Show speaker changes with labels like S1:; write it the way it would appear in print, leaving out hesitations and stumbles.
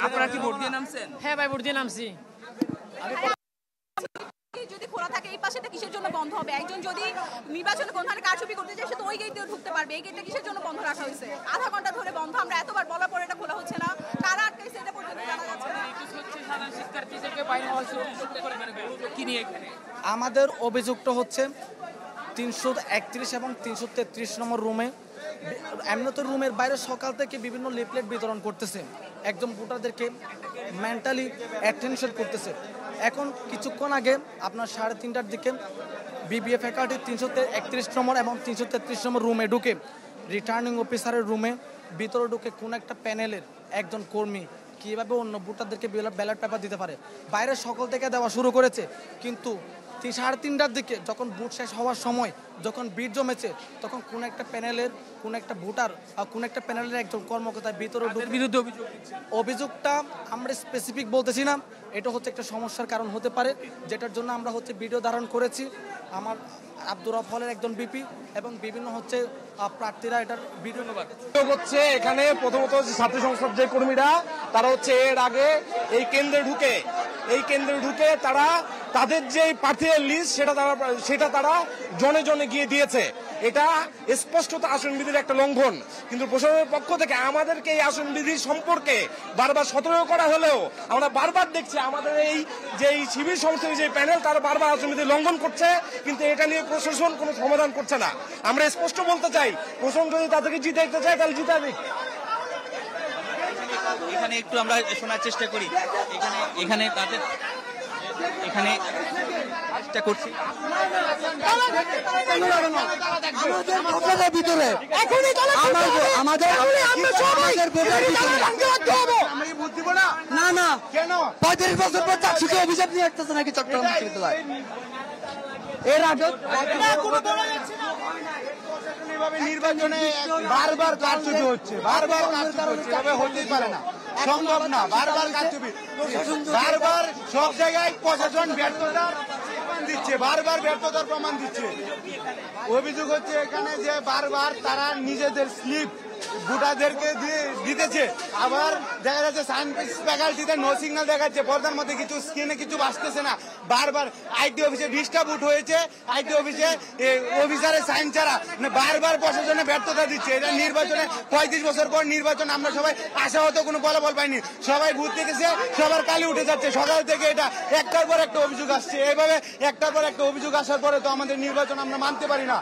S1: আপনারা কি ভোট দিয়ে নামছেন?
S2: হ্যাঁ ভাই, ভোট দিয়ে নামছি।
S3: যদি খোলা থাকে এই পাশেটা কিসের জন্য বন্ধ হবে? একজন যদি নির্বাচনে কোন ধরনের কারচুপি করতে চায় সে তো ওই গেট দিয়ে ঢুকতে পারবে। এই গেটটা কিসের জন্য বন্ধ রাখা হয়েছে? আধা ঘন্টা ধরে বন্ধ, আমরা এতবার বলার পরে এটা খোলা হচ্ছে না। কারা আটকাইছে এটা পর্যন্ত জানা যাচ্ছে না।
S1: সাধারণ শিক্ষার্থীদেরকে বাইরে হওয়ার সুযোগ করে কি নিয়ে এখানে
S4: আমাদের অভিযোগটা হচ্ছে 331 এবং 333 নম্বর রুমে এমনিত রুমের বাইরে সকাল থেকে বিভিন্ন লিফলেট বিতরণ করতেছে, একজন ভোটারদেরকে মেন্টালি অ্যাটেনশন করতেছে। এখন কিছুক্ষণ আগে আপনার 3:30টার দিকে বিবিএ ফ্যাকাল্টি 331 নম্বর এবং 333 নম্বর রুমে ঢুকে রিটার্নিং অফিসারের রুমে ভিতরে ঢুকে কোন একটা প্যানেলের একজন কর্মী কীভাবে অন্য ভোটারদেরকে ব্যালট পেপার দিতে পারে বাইরে সকল থেকে দেওয়া শুরু করেছে। কিন্তু 3:30টার দিকে যখন ভোট শেষ হওয়ার সময় যখন ভিড় জমেছে তখন কোন একটা প্যানেলের কোন একটা ভোটার আর কোন একটা প্যানেলের একজন কর্মকর্তার ভিতরে
S1: বিরুদ্ধে
S4: অভিযোগটা আমরা স্পেসিফিক বলতেছি না, এটা হচ্ছে একটা সমস্যার কারণ হতে পারে, যেটার জন্য আমরা হচ্ছে ভিডিও ধারণ করেছি। আমার আব্দুর রব হলের একজন বিপি এবং বিভিন্ন হচ্ছে প্রার্থীরা এটার ভিডিও
S5: হচ্ছে। এখানে প্রথমত ছাত্র সংসদ যে কর্মীরা তারা হচ্ছে এর আগে এই কেন্দ্রে ঢুকে তারা তাদের যে প্রার্থীদের লিস্ট সেটা তারা জনে জনে গিয়ে দিয়েছে। এটা স্পষ্টত আসনবিধির একটা লঙ্ঘন। কিন্তু প্রশাসনের পক্ষ থেকে আমাদেরকে এই আসনবিধি সম্পর্কে বারবার সতর্ক করা হলেও আমরা বারবার দেখছি আমাদের এই যে শিবির সংস্থার যে প্যানেল তারা বারবার আসনবিধি লঙ্ঘন করছে, কিন্তু এটা নিয়ে প্রশাসন কোনো সমাধান করছে না। আমরা স্পষ্ট বলতে চাই, প্রশাসন যদি তাদেরকে জিতাইতে চায় তাহলে জিতাবে।
S1: এখানে একটু আমরা শোনার চেষ্টা করি, এখানে তাদের এখানে চেষ্টা করছি
S4: ভিতরে না না কেন 35 বছর পর চাকরিতে অভিযোগ নিয়ে আসতেছে নাকি চট্টগ্রাম বিশ্ববিদ্যালয় এর আগে
S6: নির্বাচনে বারবার কারচুপি হচ্ছে, বারবার হতেই পারে না, সম্ভব না। বারবার কারচুপি, বারবার সব জায়গায় প্রশাসন ব্যর্থতার প্রমাণ দিচ্ছে, বারবার ব্যর্থতার প্রমাণ দিচ্ছে। অভিযোগ হচ্ছে এখানে যে বারবার তারা নিজেদের স্লিপ ভোটারদেরকে দিতেছে, আবার দেখা যাচ্ছে ফ্যাকাল্টিতে নো সিগন্যাল দেখাচ্ছে, পর্দার মধ্যে কিছু স্ক্রিনে কিছু আসতেছে না। বারবার আইটি অফিসে 20টা ভোট হয়েছে, আইটি অফিসে অফিসারের সাইন ছাড়া বারবার প্রশাসনে ব্যর্থতা দিচ্ছে। এটা নির্বাচনে 35 বছর পর নির্বাচন, আমরা সবাই আশাহত কোনো ফলাফল পাইনি, সবাই ভোট দেখেছে, সবার কালি উঠে যাচ্ছে সকাল থেকে। এটা একটার পর একটা অভিযোগ আসছে, এইভাবে একটার পর একটা অভিযোগ আসার পরে তো আমাদের নির্বাচন আমরা মানতে পারি না।